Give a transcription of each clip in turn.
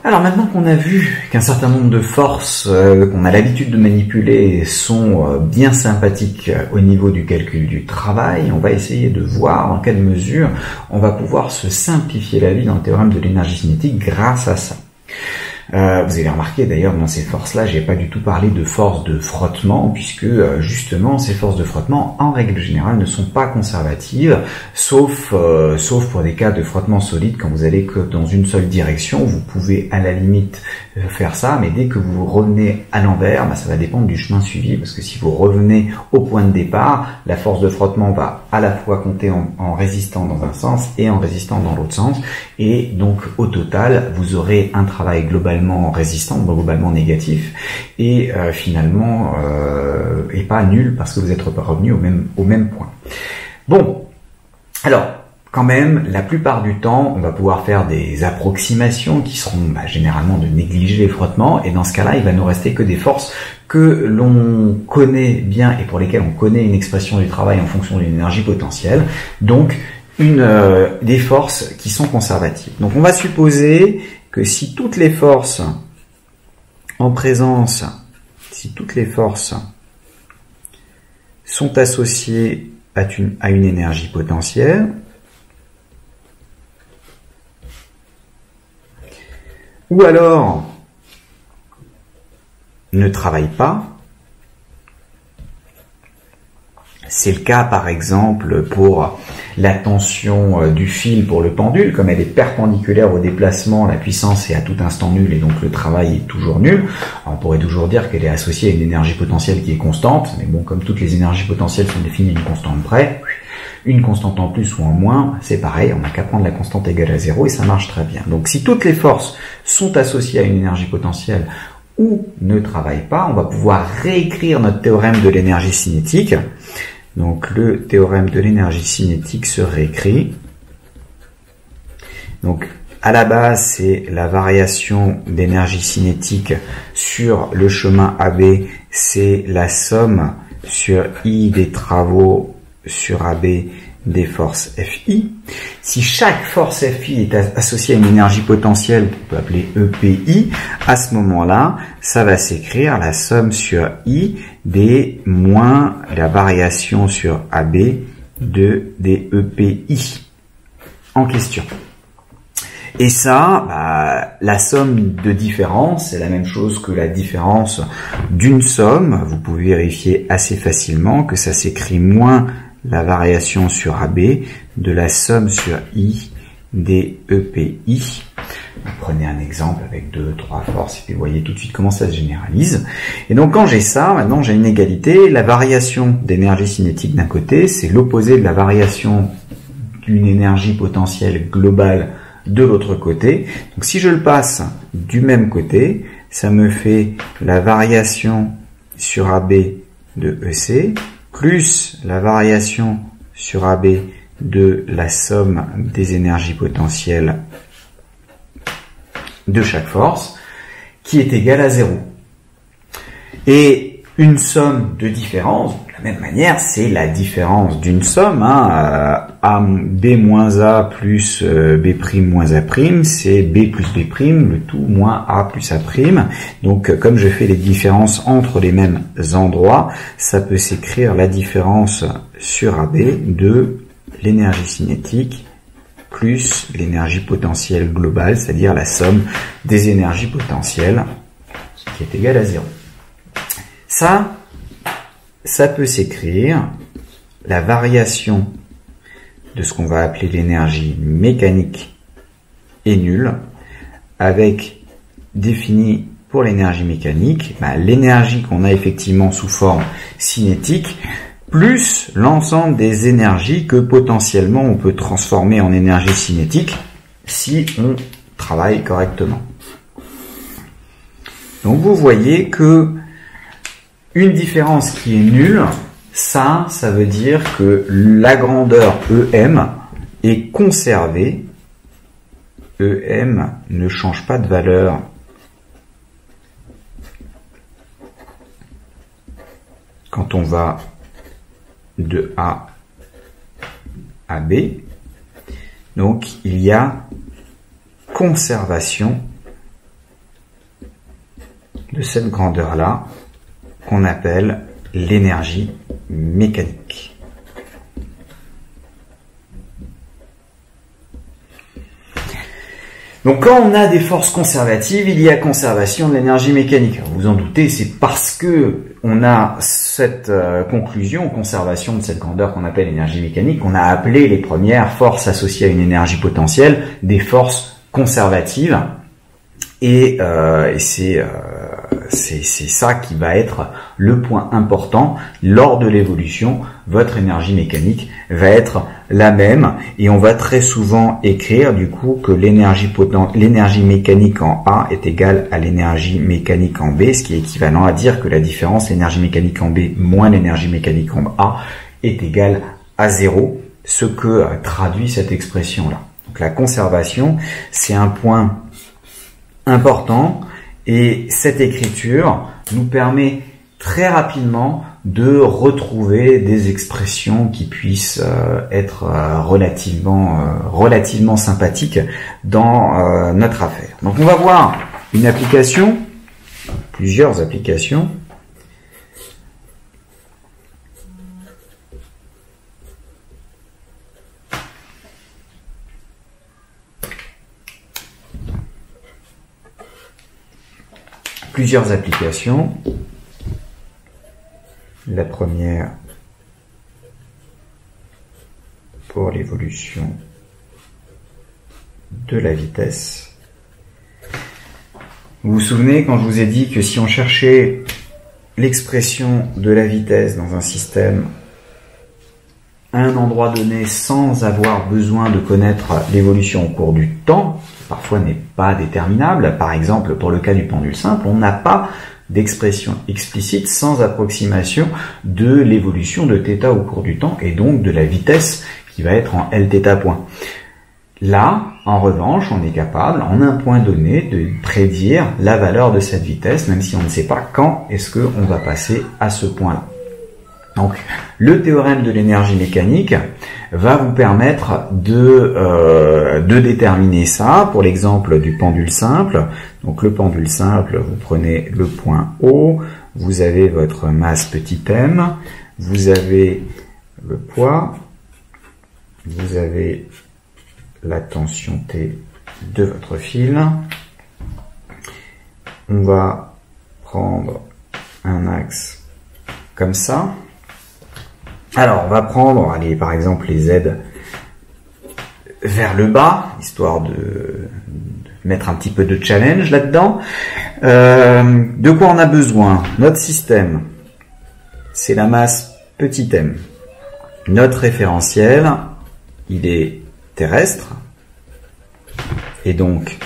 Alors maintenant qu'on a vu qu'un certain nombre de forces qu'on a l'habitude de manipuler sont bien sympathiques au niveau du calcul du travail, on va essayer de voir dans quelle mesure on va pouvoir se simplifier la vie dans le théorème de l'énergie cinétique grâce à ça. Vous avez remarqué d'ailleurs dans ces forces-là, j'ai pas du tout parlé de forces de frottement, puisque justement ces forces de frottement, en règle générale, ne sont pas conservatives, sauf pour des cas de frottement solide, quand vous allez que dans une seule direction, vous pouvez à la limite faire ça, mais dès que vous revenez à l'envers, ça va dépendre du chemin suivi, parce que si vous revenez au point de départ, la force de frottement va à la fois compter en résistant dans un sens et en résistant dans l'autre sens, et donc au total, vous aurez un travail globalement résistant, globalement négatif, et finalement et pas nul parce que vous êtes revenu au même point. Bon, alors quand même, la plupart du temps, on va pouvoir faire des approximations qui seront généralement de négliger les frottements, et dans ce cas-là, il va nous rester que des forces que l'on connaît bien et pour lesquelles on connaît une expression du travail en fonction d'une énergie potentielle, donc des forces qui sont conservatives. Donc on va supposer que si toutes les forces en présence, si toutes les forces sont associées à une énergie potentielle, ou alors ne travaillent pas. C'est le cas par exemple pour la tension du fil pour le pendule, comme elle est perpendiculaire au déplacement, la puissance est à tout instant nulle et donc le travail est toujours nul. Alors, on pourrait toujours dire qu'elle est associée à une énergie potentielle qui est constante, mais bon, comme toutes les énergies potentielles sont définies à une constante près, une constante en plus ou en moins, c'est pareil, on n'a qu'à prendre la constante égale à 0 et ça marche très bien. Donc si toutes les forces sont associées à une énergie potentielle ou ne travaillent pas, on va pouvoir réécrire notre théorème de l'énergie cinétique. Donc le théorème de l'énergie cinétique se réécrit. Donc à la base, c'est la variation d'énergie cinétique sur le chemin AB, c'est la somme sur I des travaux sur AB des forces FI. Si chaque force FI est associée à une énergie potentielle qu'on peut appeler EPI, à ce moment-là, ça va s'écrire la somme sur I des moins la variation sur AB des EPI en question. Et ça, la somme de différence, c'est la même chose que la différence d'une somme. Vous pouvez vérifier assez facilement que ça s'écrit moins la variation sur AB de la somme sur I des EPI. Vous prenez un exemple avec 2, 3 forces et puis vous voyez tout de suite comment ça se généralise. Et donc quand j'ai ça, maintenant j'ai une égalité. La variation d'énergie cinétique d'un côté, c'est l'opposé de la variation d'une énergie potentielle globale de l'autre côté. Donc si je le passe du même côté, ça me fait la variation sur AB de EC plus la variation sur AB de la somme des énergies potentielles de chaque force, qui est égale à 0. Et une somme de différence, de la même manière, c'est la différence d'une somme, B moins A plus B' moins A', c'est B plus B', le tout moins A plus A'. Donc, comme je fais les différences entre les mêmes endroits, ça peut s'écrire la différence sur AB de l'énergie cinétique plus l'énergie potentielle globale, c'est-à-dire la somme des énergies potentielles, qui est égale à 0. Ça peut s'écrire la variation de ce qu'on va appeler l'énergie mécanique est nulle, avec défini pour l'énergie mécanique, l'énergie qu'on a effectivement sous forme cinétique, plus l'ensemble des énergies que potentiellement on peut transformer en énergie cinétique si on travaille correctement. Donc vous voyez que une différence qui est nulle, ça veut dire que la grandeur EM est conservée. EM ne change pas de valeur quand on va de A à B. Donc il y a conservation de cette grandeur-là qu'on appelle l'énergie mécanique. Donc quand on a des forces conservatives, il y a conservation de l'énergie mécanique. Vous vous en doutez, c'est parce que on a cette conclusion, conservation de cette grandeur qu'on appelle énergie mécanique, qu'on a appelé les premières forces associées à une énergie potentielle des forces conservatives. Et c'est ça qui va être le point important lors de l'évolution. Votre énergie mécanique va être la même et on va très souvent écrire du coup que l'énergie mécanique en A est égale à l'énergie mécanique en B, ce qui est équivalent à dire que la différence l'énergie mécanique en B moins l'énergie mécanique en A est égale à 0, ce que traduit cette expression-là. Donc la conservation, c'est un point important et cette écriture nous permet très rapidement de retrouver des expressions qui puissent être relativement sympathiques dans notre affaire. Donc on va voir une application, plusieurs applications. Plusieurs applications. La première pour l'évolution de la vitesse. Vous vous souvenez quand je vous ai dit que si on cherchait l'expression de la vitesse dans un système à un endroit donné sans avoir besoin de connaître l'évolution au cours du temps, qui parfois n'est pas déterminable, par exemple pour le cas du pendule simple, on n'a pas d'expression explicite sans approximation de l'évolution de θ au cours du temps et donc de la vitesse qui va être en Lθ point. Là, en revanche, on est capable, en un point donné, de prédire la valeur de cette vitesse, même si on ne sait pas quand est-ce qu'on va passer à ce point-là. Donc, le théorème de l'énergie mécanique va vous permettre de déterminer ça. Pour l'exemple du pendule simple, donc le pendule simple, vous prenez le point O, vous avez votre masse petit m, vous avez le poids, vous avez la tension T de votre fil. On va prendre un axe comme ça. Alors, on va prendre, allez, par exemple, les Z vers le bas, histoire de mettre un petit peu de challenge là-dedans. De quoi on a besoin? Notre système, c'est la masse petit m. Notre référentiel, il est terrestre, et donc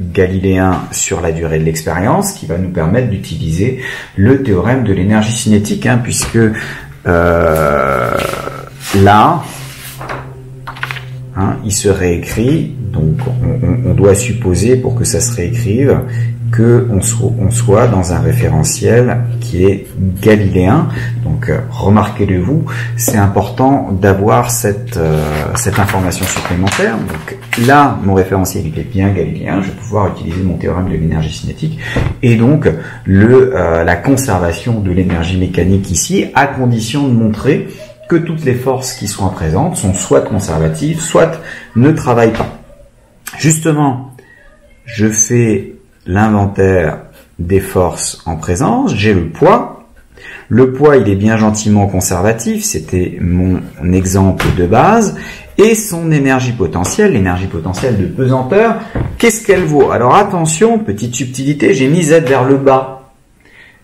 galiléen sur la durée de l'expérience, qui va nous permettre d'utiliser le théorème de l'énergie cinétique, puisque là, il se réécrit, donc on doit supposer pour que ça se réécrive qu'on soit dans un référentiel qui est galiléen. Donc remarquez-le vous, c'est important d'avoir cette information supplémentaire. Donc là, mon référentiel il est bien galiléen, je vais pouvoir utiliser mon théorème de l'énergie cinétique et donc la conservation de l'énergie mécanique ici, à condition de montrer que toutes les forces qui sont présentes sont soit conservatives, soit ne travaillent pas. Justement, je fais l'inventaire des forces en présence, j'ai le poids. Le poids, il est bien gentiment conservatif, c'était mon exemple de base. Et son énergie potentielle, l'énergie potentielle de pesanteur, qu'est-ce qu'elle vaut? Alors attention, petite subtilité, j'ai mis Z vers le bas.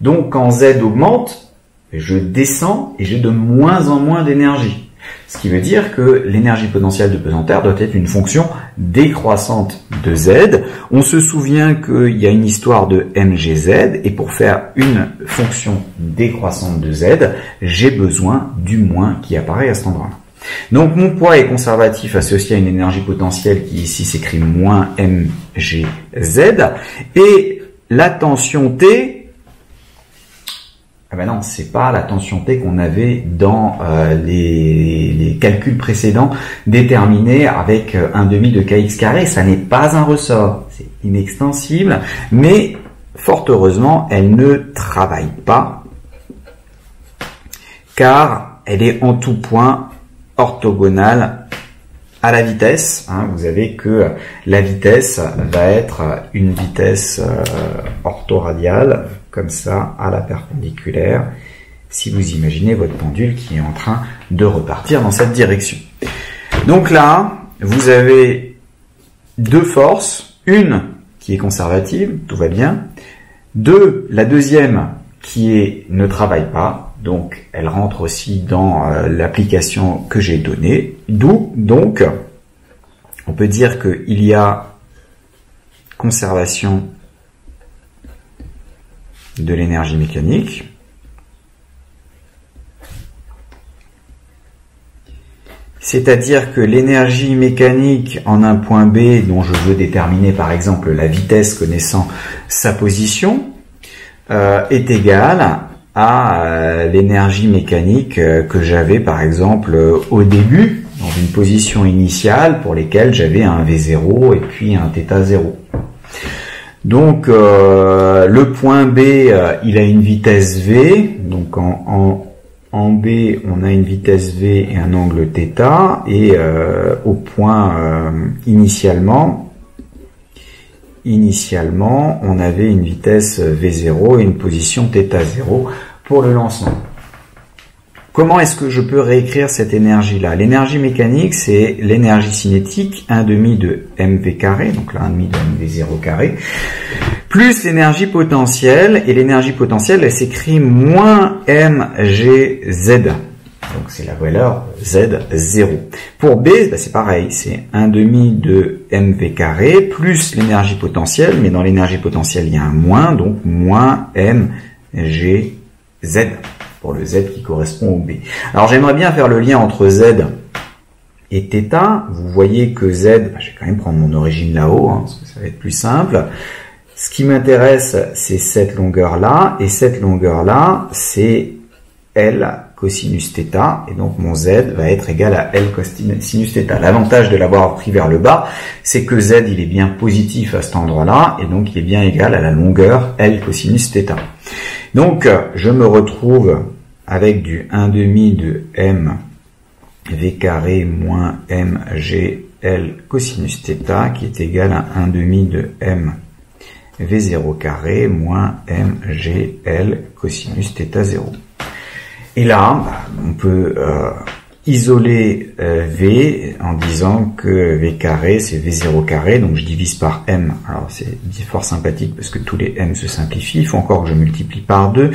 Donc quand Z augmente, je descends et j'ai de moins en moins d'énergie. Ce qui veut dire que l'énergie potentielle de pesanteur doit être une fonction décroissante de Z. On se souvient qu'il y a une histoire de mgz, et pour faire une fonction décroissante de Z, j'ai besoin du moins qui apparaît à cet endroit-là. Donc mon poids est conservatif associé à une énergie potentielle qui ici s'écrit moins mgz, et la tension T, ah ben non, c'est pas la tension T qu'on avait dans les calculs précédents déterminés avec 1/2 de kx carré. Ça n'est pas un ressort, c'est inextensible, mais fort heureusement, elle ne travaille pas, car elle est en tout point orthogonale à la vitesse. Vous savez que la vitesse va être une vitesse orthoradiale, comme ça, à la perpendiculaire, si vous imaginez votre pendule qui est en train de repartir dans cette direction. Donc là, vous avez deux forces, une qui est conservative, tout va bien, deux, la deuxième qui ne travaille pas, donc elle rentre aussi dans l'application que j'ai donnée, d'où donc on peut dire qu'il y a conservation de l'énergie mécanique, c'est-à-dire que l'énergie mécanique en un point B dont je veux déterminer par exemple la vitesse connaissant sa position est égale à l'énergie mécanique que j'avais par exemple au début dans une position initiale pour lesquelles j'avais un V0 et puis un θ0. Donc le point B il a une vitesse V, donc en B on a une vitesse V et un angle θ, et au point initialement on avait une vitesse V0 et une position θ0 pour le lancement. Comment est-ce que je peux réécrire cette énergie-là? L'énergie mécanique, c'est l'énergie cinétique, 1/2 de mv carré, donc là 1/2 de mv0 carré, plus l'énergie potentielle, et l'énergie potentielle, elle s'écrit moins mgz. Donc c'est la valeur Z0. Pour B, c'est pareil, c'est 1/2 de mv carré plus l'énergie potentielle, mais dans l'énergie potentielle, il y a un moins, donc moins mgz, pour le Z qui correspond au B. Alors j'aimerais bien faire le lien entre Z et θ. Vous voyez que Z, je vais quand même prendre mon origine là-haut, parce que ça va être plus simple. Ce qui m'intéresse, c'est cette longueur-là, et cette longueur-là, c'est L cosinus θ, et donc mon Z va être égal à L cosinus θ. L'avantage de l'avoir pris vers le bas, c'est que Z, il est bien positif à cet endroit-là, et donc il est bien égal à la longueur L cosinus θ. Donc, je me retrouve avec du 1/2 de m v carré moins mg L cosinus θ, qui est égal à 1/2 de m v0 carré moins mg L cosinus θ0. Et là, on peut isoler V en disant que V carré c'est V0 carré, donc je divise par M. Alors c'est fort sympathique parce que tous les M se simplifient, il faut encore que je multiplie par 2,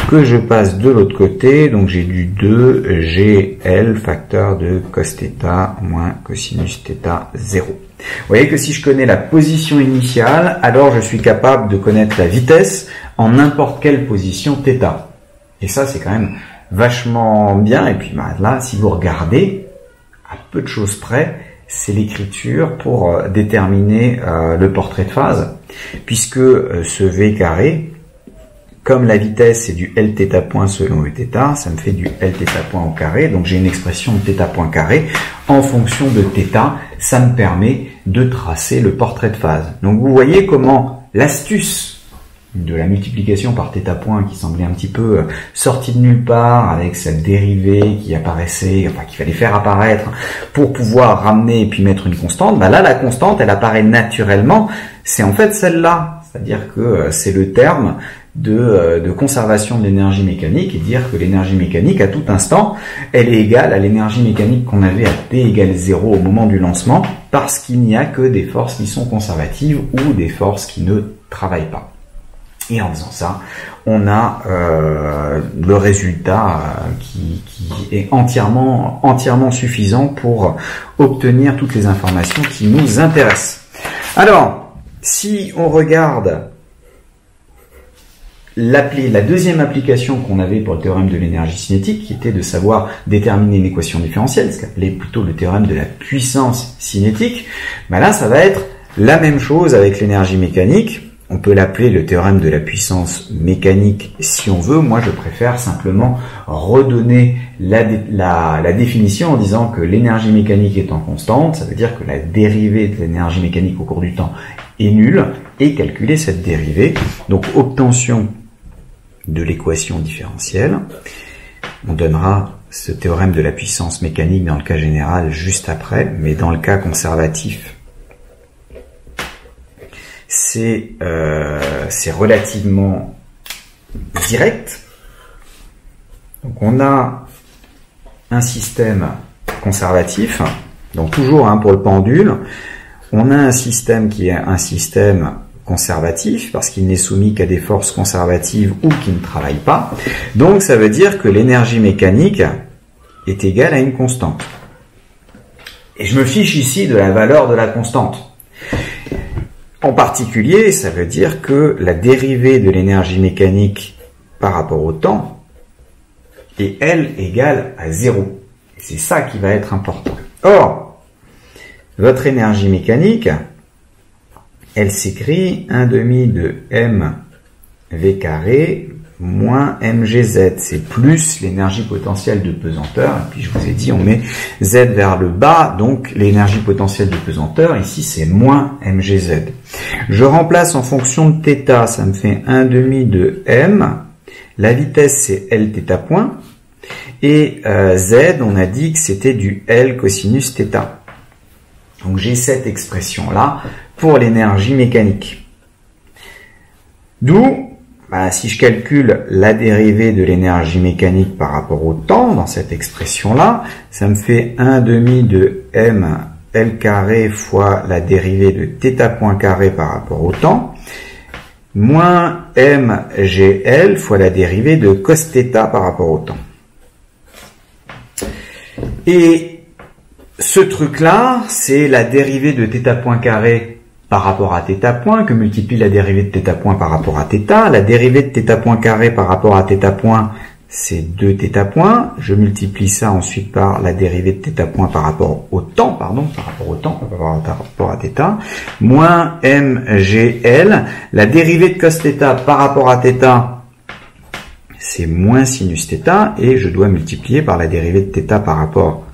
que je passe de l'autre côté, donc j'ai du 2GL facteur de cos θ moins cosinus θ0. Vous voyez que si je connais la position initiale, alors je suis capable de connaître la vitesse en n'importe quelle position θ. Et ça c'est quand même vachement bien. Et puis là, si vous regardez, à peu de choses près, c'est l'écriture pour déterminer le portrait de phase, puisque ce V carré, comme la vitesse c'est du Lθ point selon Eθ, ça me fait du Lθ point au carré, donc j'ai une expression de θ point carré en fonction de θ, ça me permet de tracer le portrait de phase. Donc vous voyez comment l'astuce de la multiplication par θ point qui semblait un petit peu sortie de nulle part avec cette dérivée qui apparaissait, enfin qu'il fallait faire apparaître pour pouvoir ramener et puis mettre une constante, là la constante elle apparaît naturellement, c'est en fait celle-là, c'est-à-dire que c'est le terme de conservation de l'énergie mécanique, et dire que l'énergie mécanique à tout instant elle est égale à l'énergie mécanique qu'on avait à T égale 0 au moment du lancement, parce qu'il n'y a que des forces qui sont conservatives ou des forces qui ne travaillent pas. Et en faisant ça, on a le résultat qui est entièrement suffisant pour obtenir toutes les informations qui nous intéressent. Alors, si on regarde la deuxième application qu'on avait pour le théorème de l'énergie cinétique, qui était de savoir déterminer une équation différentielle, ce qu'appelait plutôt le théorème de la puissance cinétique, là ça va être la même chose avec l'énergie mécanique. On peut l'appeler le théorème de la puissance mécanique si on veut. Moi, je préfère simplement redonner la définition en disant que l'énergie mécanique étant constante, ça veut dire que la dérivée de l'énergie mécanique au cours du temps est nulle, et calculer cette dérivée. Donc, obtention de l'équation différentielle. On donnera ce théorème de la puissance mécanique dans le cas général juste après, mais dans le cas conservatif, c'est relativement direct. Donc on a un système conservatif, donc toujours pour le pendule, on a un système qui est un système conservatif parce qu'il n'est soumis qu'à des forces conservatives ou qui ne travaillent pas. Donc ça veut dire que l'énergie mécanique est égale à une constante. Et je me fiche ici de la valeur de la constante. En particulier, ça veut dire que la dérivée de l'énergie mécanique par rapport au temps est, elle, égale à 0. C'est ça qui va être important. Or, votre énergie mécanique, elle s'écrit 1/2 de mv carré moins mgz. C'est plus l'énergie potentielle de pesanteur. Et puis je vous ai dit, on met z vers le bas, donc l'énergie potentielle de pesanteur, ici c'est moins mgz. Je remplace en fonction de θ, ça me fait 1/2 de m. La vitesse c'est L θ point. Et z, on a dit que c'était du L cosinus θ. Donc j'ai cette expression-là pour l'énergie mécanique. D'où, si je calcule la dérivée de l'énergie mécanique par rapport au temps, dans cette expression-là, ça me fait 1/2 de m L carré fois la dérivée de θ point carré par rapport au temps, moins mgl fois la dérivée de cos θ par rapport au temps. Et ce truc-là, c'est la dérivée de θ point carré par rapport à θ point, que multiplie la dérivée de θ point par rapport à θ. La dérivée de θ point carré par rapport à θ point, c'est 2θ point. Je multiplie ça ensuite par la dérivée de θ point par rapport au temps, par rapport à θ, moins mgl. La dérivée de cos θ par rapport à θ, c'est moins sinus θ, et je dois multiplier par la dérivée de θ par rapport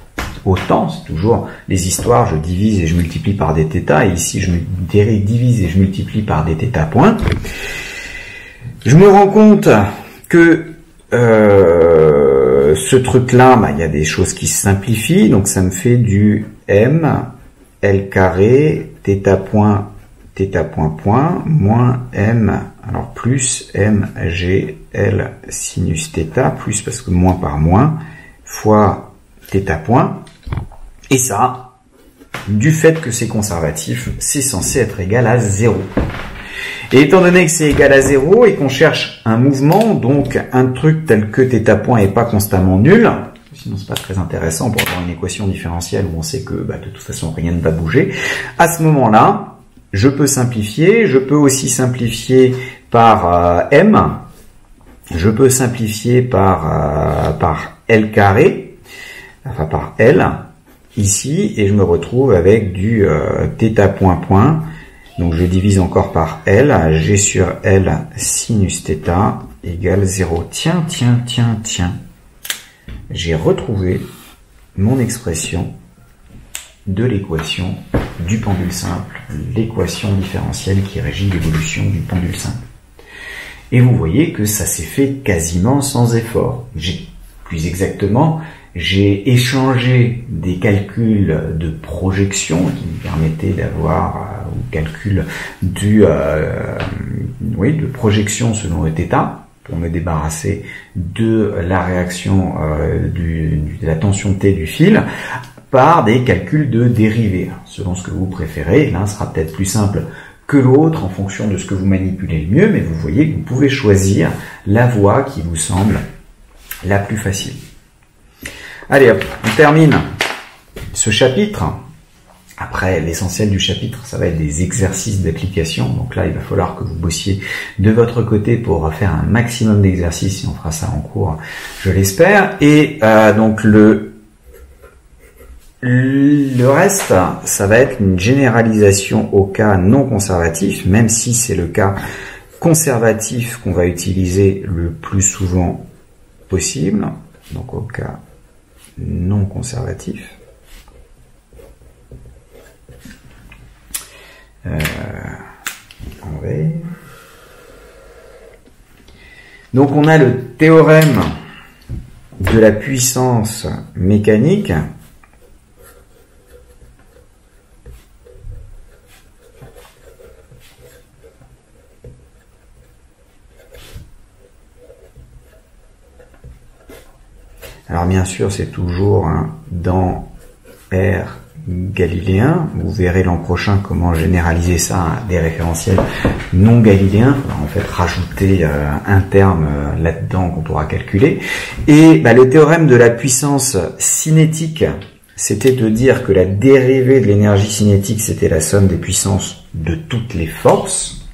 au temps. C'est toujours les histoires, je divise et je multiplie par des θ, et ici je divise et je multiplie par des θ points. Je me rends compte que ce truc-là, il y a des choses qui se simplifient, donc ça me fait du m L carré θ point point moins m, alors plus mgl sinus θ, plus parce que moins par moins, fois θ point. Et ça, du fait que c'est conservatif, c'est censé être égal à 0. Et étant donné que c'est égal à 0 et qu'on cherche un mouvement, donc un truc tel que θ point n'est pas constamment nul, sinon c'est pas très intéressant pour avoir une équation différentielle où on sait que de toute façon rien ne va bouger, à ce moment-là, je peux simplifier, je peux aussi simplifier par m, je peux simplifier par L carré, enfin par L, ici, et je me retrouve avec du θ point point. Donc je divise encore par L, G sur L sinus θ égale 0. Tiens. J'ai retrouvé mon expression de l'équation du pendule simple, l'équation différentielle qui régit l'évolution du pendule simple. Et vous voyez que ça s'est fait quasiment sans effort. Plus exactement, j'ai échangé des calculs de projection qui me permettaient d'avoir calcul de projection selon le θ pour me débarrasser de la réaction de la tension T du fil par des calculs de dérivée. Selon ce que vous préférez, l'un sera peut-être plus simple que l'autre en fonction de ce que vous manipulez le mieux, mais vous voyez que vous pouvez choisir la voie qui vous semble la plus facile. Allez hop, on termine ce chapitre. Après, l'essentiel du chapitre, ça va être des exercices d'application. Donc là, il va falloir que vous bossiez de votre côté pour faire un maximum d'exercices, et on fera ça en cours, je l'espère. Et donc le Le reste, ça va être une généralisation au cas non conservatif, même si c'est le cas conservatif qu'on va utiliser le plus souvent possible. Donc au cas non conservatif. Donc on a le théorème de la puissance mécanique. Alors bien sûr, c'est toujours dans R galiléen. Vous verrez l'an prochain comment généraliser ça à des référentiels non galiléens. En fait, rajouter un terme là-dedans qu'on pourra calculer. Et le théorème de la puissance cinétique, c'était de dire que la dérivée de l'énergie cinétique, c'était la somme des puissances de toutes les forces.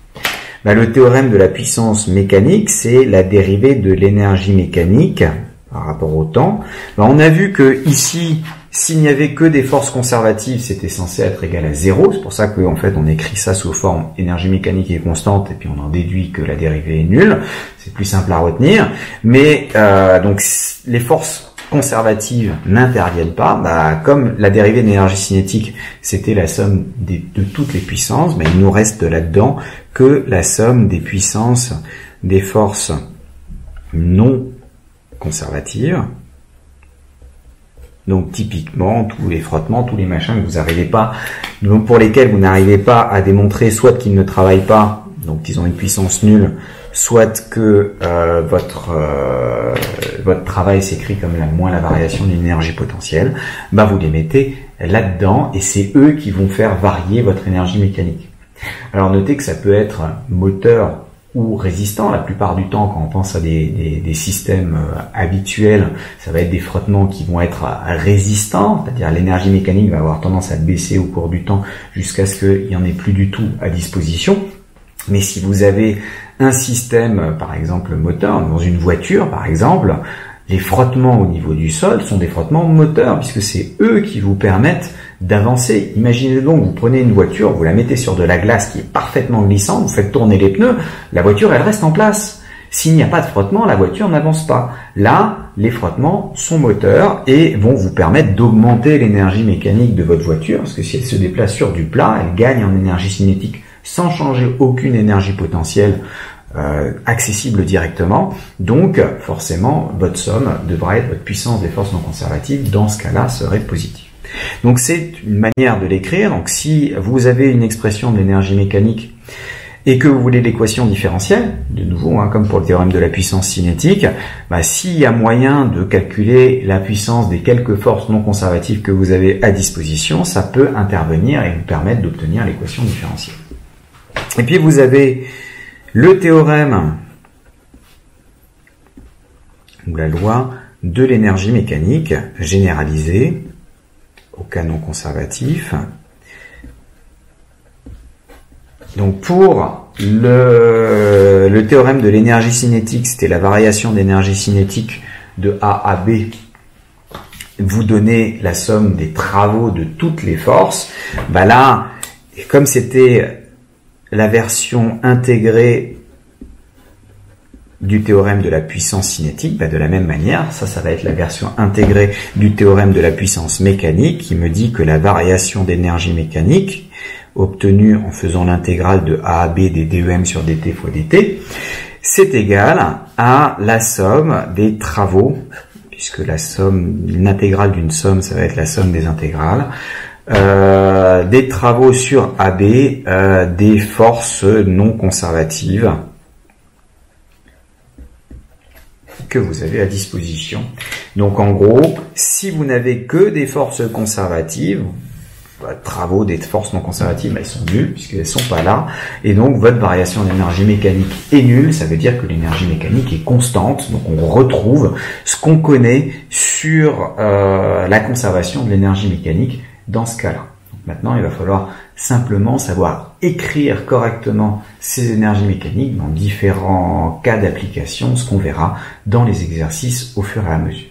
Le théorème de la puissance mécanique, c'est la dérivée de l'énergie mécanique par rapport au temps. On a vu que ici, s'il n'y avait que des forces conservatives, c'était censé être égal à 0. C'est pour ça qu'en fait, on écrit ça sous forme énergie mécanique est constante et puis on en déduit que la dérivée est nulle. C'est plus simple à retenir. Mais donc les forces conservatives n'interviennent pas. Comme la dérivée de l'énergie cinétique, c'était la somme de toutes les puissances, il nous reste là-dedans que la somme des puissances des forces non conservatives. Donc typiquement tous les frottements, tous les machins que vous n'arrivez pas, pour lesquels vous n'arrivez pas à démontrer soit qu'ils ne travaillent pas, donc qu'ils ont une puissance nulle, soit que votre travail s'écrit comme moins la variation d'une énergie potentielle, vous les mettez là-dedans et c'est eux qui vont faire varier votre énergie mécanique. Alors notez que ça peut être moteur ou résistant. La plupart du temps, quand on pense à des systèmes habituels, ça va être des frottements qui vont être résistants, c'est-à-dire l'énergie mécanique va avoir tendance à baisser au cours du temps jusqu'à ce qu'il n'y en ait plus du tout à disposition. Mais si vous avez un système, par exemple moteur, dans une voiture par exemple, les frottements au niveau du sol sont des frottements moteurs, puisque c'est eux qui vous permettent d'avancer. Imaginez donc, vous prenez une voiture, vous la mettez sur de la glace qui est parfaitement glissante, vous faites tourner les pneus, la voiture elle reste en place. S'il n'y a pas de frottement, la voiture n'avance pas. Là, les frottements sont moteurs et vont vous permettre d'augmenter l'énergie mécanique de votre voiture, parce que si elle se déplace sur du plat, elle gagne en énergie cinétique sans changer aucune énergie potentielle accessible directement. Donc forcément, votre somme devra être, votre puissance des forces non conservatives, dans ce cas-là, serait positive. Donc c'est une manière de l'écrire. Donc si vous avez une expression de l'énergie mécanique et que vous voulez l'équation différentielle, de nouveau, comme pour le théorème de la puissance cinétique, s'il y a moyen de calculer la puissance des quelques forces non conservatives que vous avez à disposition, ça peut intervenir et vous permettre d'obtenir l'équation différentielle. Et puis vous avez le théorème ou la loi de l'énergie mécanique généralisée au cas non conservatif. Donc pour le théorème de l'énergie cinétique, c'était la variation d'énergie cinétique de A à B. Vous donnez la somme des travaux de toutes les forces. Là, comme c'était la version intégrée du théorème de la puissance cinétique, de la même manière, ça va être la version intégrée du théorème de la puissance mécanique qui me dit que la variation d'énergie mécanique obtenue en faisant l'intégrale de A à B des DEM sur dt fois dt, c'est égal à la somme des travaux, puisque la somme, l'intégrale d'une somme, ça va être la somme des intégrales, des travaux sur AB des forces non conservatives que vous avez à disposition. Donc en gros, si vous n'avez que des forces conservatives, travaux des forces non conservatives, elles sont nulles puisqu'elles ne sont pas là, et donc votre variation d'énergie mécanique est nulle. Ça veut dire que l'énergie mécanique est constante, donc on retrouve ce qu'on connaît sur la conservation de l'énergie mécanique dans ce cas-là. Maintenant, il va falloir simplement savoir écrire correctement ces énergies mécaniques dans différents cas d'application, ce qu'on verra dans les exercices au fur et à mesure.